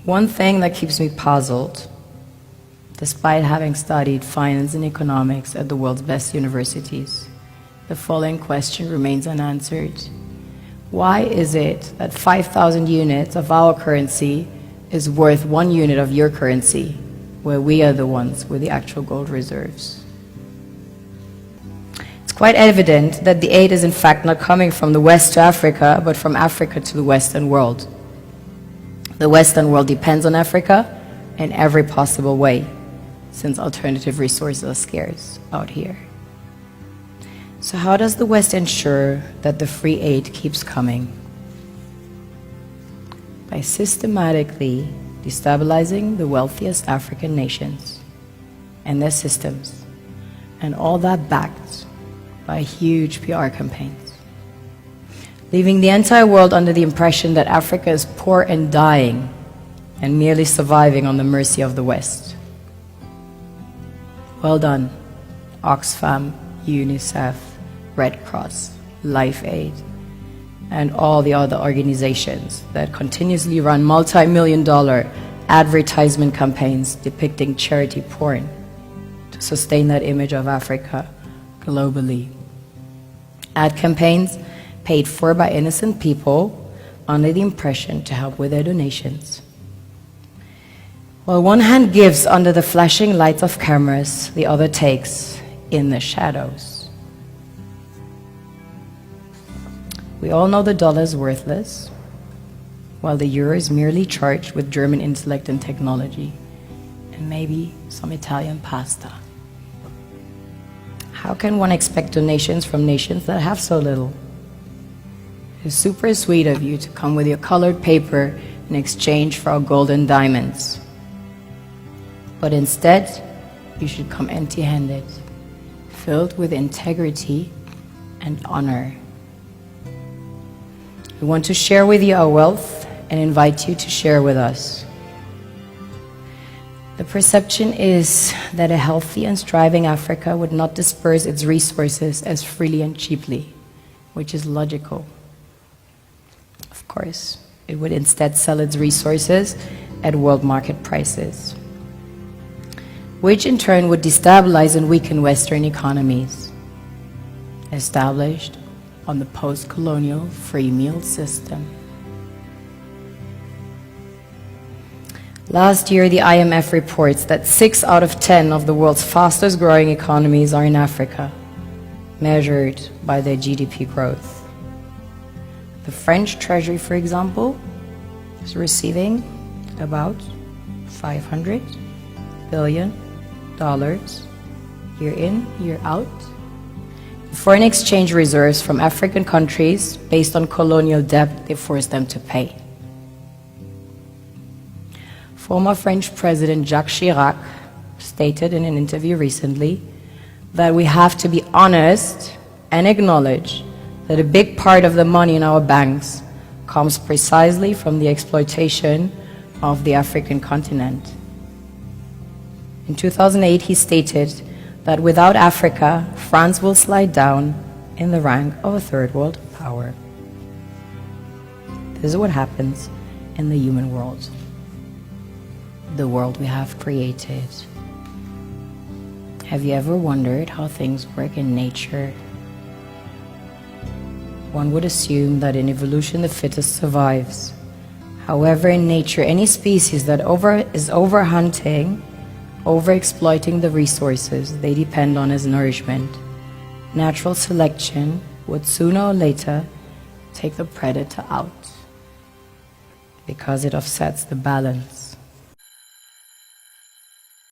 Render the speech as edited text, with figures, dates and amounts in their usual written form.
One thing that keeps me puzzled, despite having studied finance and economics at the world's best universities, the following question remains unanswered. Why is it that 5,000 units of our currency is worth 1 unit of your currency, where we are the ones with the actual gold reserves? It's quite evident that the aid is in fact not coming from the West to Africa, but from Africa to the Western world. The Western world depends on Africa in every possible way, since alternative resources are scarce out here. So how does the West ensure that the free aid keeps coming? By systematically destabilizing the wealthiest African nations and their systems, and all that backed by huge PR campaigns, leaving the entire world under the impression that Africa is poor and dying and merely surviving on the mercy of the West. Well done, Oxfam, UNICEF, Red Cross, Life Aid, and all the other organizations that continuously run multi-million-dollar advertisement campaigns depicting charity porn to sustain that image of Africa globally. Ad campaigns paid for by innocent people under the impression to help with their donations. While one hand gives under the flashing lights of cameras, the other takes in the shadows. We all know the dollar is worthless, while the euro is merely charged with German intellect and technology, and maybe some Italian pasta. How can one expect donations from nations that have so little? It's super sweet of you to come with your colored paper in exchange for our gold and diamonds. But instead, you should come empty-handed, filled with integrity and honor. We want to share with you our wealth and invite you to share with us. The perception is that a healthy and striving Africa would not disperse its resources as freely and cheaply, which is logical. Of course, it would instead sell its resources at world market prices, which in turn would destabilize and weaken Western economies, established on the post-colonial free meal system. Last year, the IMF reports that 6 out of 10 of the world's fastest growing economies are in Africa, measured by their GDP growth. The French Treasury, for example, is receiving about $500 billion year in, year out. Foreign exchange reserves from African countries based on colonial debt they forced them to pay. Former French President Jacques Chirac stated in an interview recently that we have to be honest and acknowledge that a big part of the money in our banks comes precisely from the exploitation of the African continent. In 2008, he stated that without Africa, France will slide down in the rank of a third world power. This is what happens in the human world, the world we have created. Have you ever wondered how things work in nature? One would assume that in evolution the fittest survives. However, in nature, any species that is overhunting, overexploiting the resources they depend on as nourishment, natural selection would sooner or later take the predator out, because it offsets the balance.